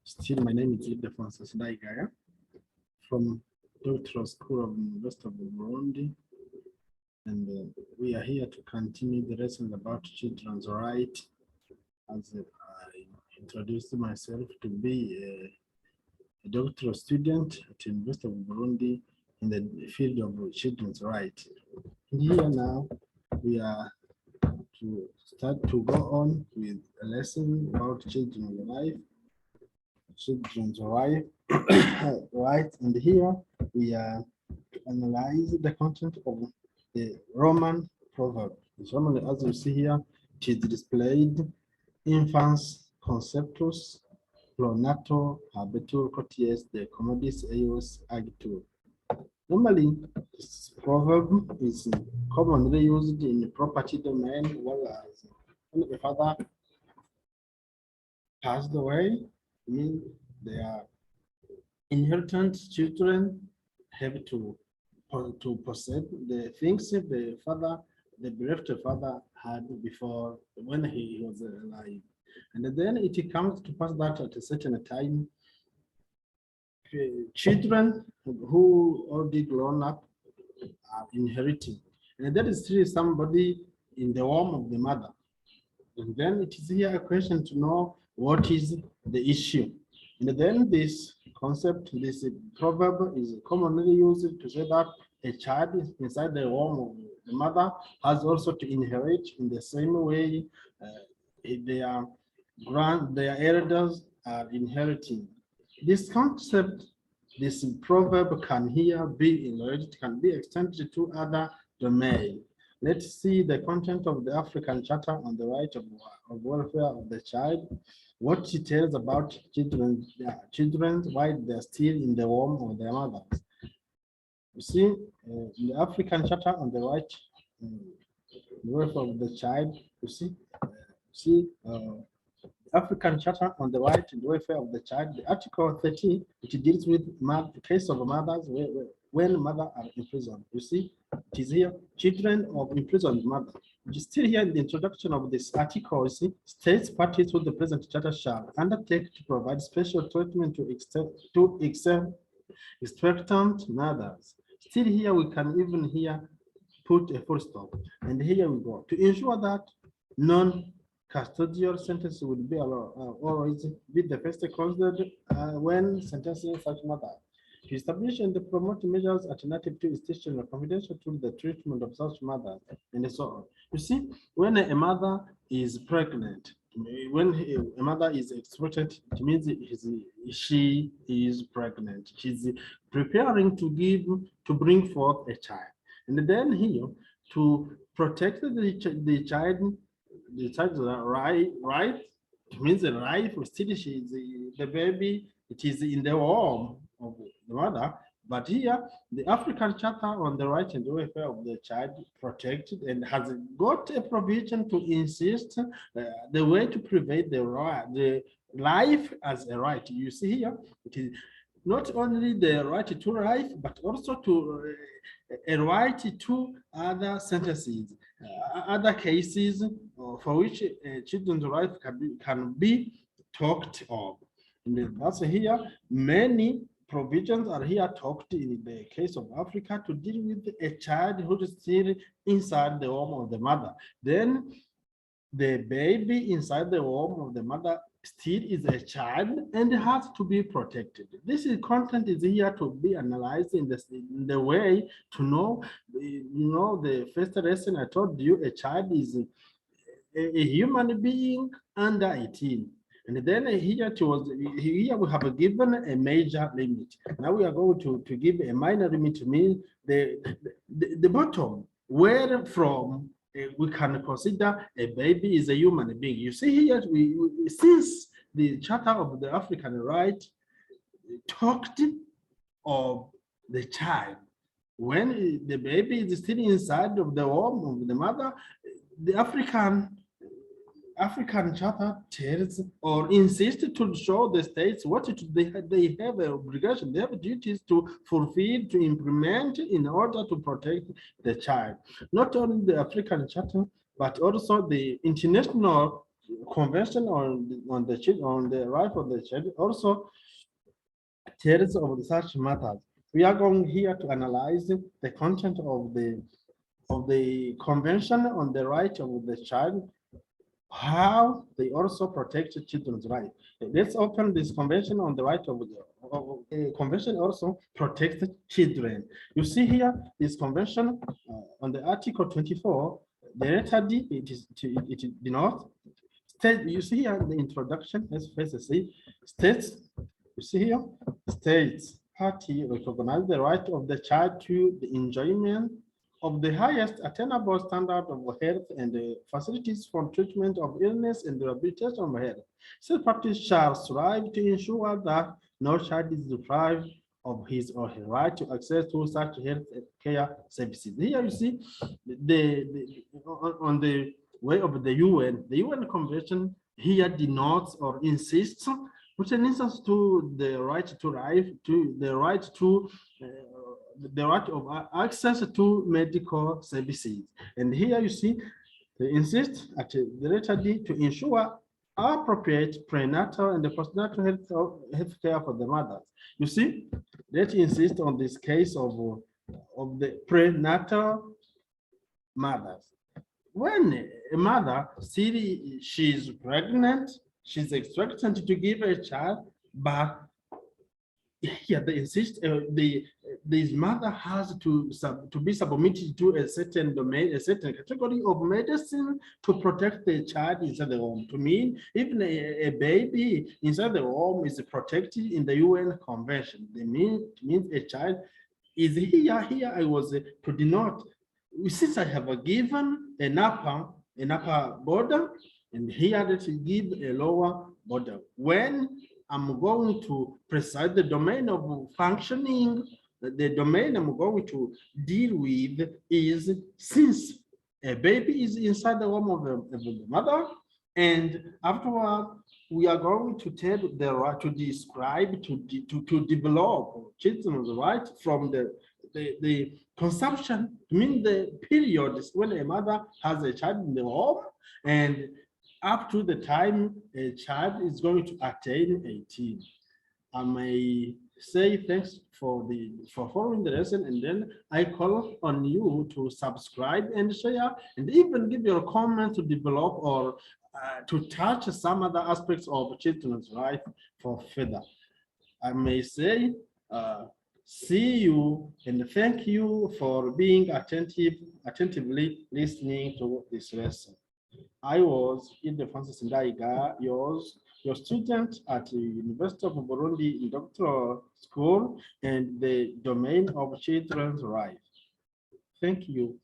Still, my name is Ildephonse SINDAYIGAYA from Doctoral School of University of Burundi, and we are here to continue the lesson about children's rights. As I introduced myself to be a doctoral student at the University of Burundi in the field of children's rights. Here now, we are to start to go on with a lesson about children's life. Right, and here we are to analyze the content of the Roman proverb. Normally, as you see here, it is displayed infans conceptus pronato habetur coties de commodis eius agitur. Normally, this proverb is commonly used in the property domain, whereas when a father passed away, mean their inheritance children have to possess the things the bereaved father had before when he was alive. And then it comes to pass that at a certain time, children who already grown up are inheriting. And that is still somebody in the womb of the mother. And then it is here a question to know what is the issue. And then this concept, this proverb is commonly used to say that a child inside the womb of the mother has also to inherit in the same way their elders are inheriting. This concept, this proverb can here be enlarged, can be extended to other domains. Let's see the content of the African Charter on the right of welfare of the child, what it tells about children, why they're still in the womb of their mothers. You see, the African Charter on the right, the welfare of the child, you see, African Charter on the right and welfare of the child, the Article 30, it deals with the case of mothers when mothers are imprisoned. You see, it is here, children of imprisoned mother. It is still here in the introduction of this article. You see, states parties to the present charter shall undertake to provide special treatment to expectant mothers. Still here, we can even here put a full stop. And here we go. To ensure that non-custodial sentence would be always be the first considered when sentencing such matter. To establish and promote measures alternative to institutional confidential to the treatment of such mothers and so on. You see, when a mother is pregnant, when a mother is expected, it means she is pregnant. She's preparing to bring forth a child. And then here, to protect the child's right, it means the life still the baby, it is in the womb of the mother, but here the African Charter on the right and welfare of the child protected and has got a provision to insist the way to prevent the life as a right. You see here, it is not only the right to life, but also to a right to other sentences, other cases for which children's rights can be talked of. And also here, many provisions are here talked in the case of Africa to deal with a child who is still inside the womb of the mother. Then the baby inside the womb of the mother still is a child and has to be protected. This content is here to be analyzed in the way to know, the first lesson I told you, a child is a human being under 18. And then here we have given a major limit. Now we are going to give a minor limit, to mean the bottom, where from we can consider a baby is a human being. You see here, since the Charter of the African Right talked of the child, when the baby is still inside of the womb of the mother, the African Charter tells or insists to show the states what they have an obligation, they have duties to fulfill, to implement in order to protect the child. Not only the African Charter, but also the international Convention on the right of the child also tells of such matters. We are going here to analyze the content of the Convention on the Right of the Child, how they also protect children's rights. Let's open this Convention on the Right of the Convention also protects children. You see here, this Convention on the Article 24, the letter D, it denotes state. You see here the introduction, let's first see states. You see here, states party recognize the right of the child to the enjoyment of the highest attainable standard of health and the facilities for treatment of illness and rehabilitation of health. Said parties shall strive to ensure that no child is deprived of his or her right to access to such health care services. Here you see on the way of the UN Convention here denotes or insists, which instance to the right to life, to the right to the right of access to medical services. And here you see they insist at the letter D to ensure appropriate prenatal and the postnatal health care for the mothers. You see, let's insist on this case of the prenatal mothers. When a mother see she's pregnant, she's expectant to give a child, but yeah, they insist this mother has to be submitted to a certain domain, a certain category of medicine to protect the child inside the home. To mean even a baby inside the home is protected in the UN Convention. They means a child is here. Here I was to denote, since I have given an upper border, and here that give a lower border. When I'm going to precise the domain of functioning, the domain I'm going to deal with is since a baby is inside the womb of the mother, and afterward we are going to tell the right to describe, to develop children's right from the consumption, mean the period when a mother has a child in the womb, and up to the time a child is going to attain 18. I may say thanks for following the lesson, and then I call on you to subscribe and share, and even give your comment to develop or to touch some other aspects of children's right for further. I may say see you and thank you for being attentively listening to this lesson. I was Ildephonse SINDAYIGAYA, your student at the University of Burundi in doctoral school and the domain of children's rights. Thank you.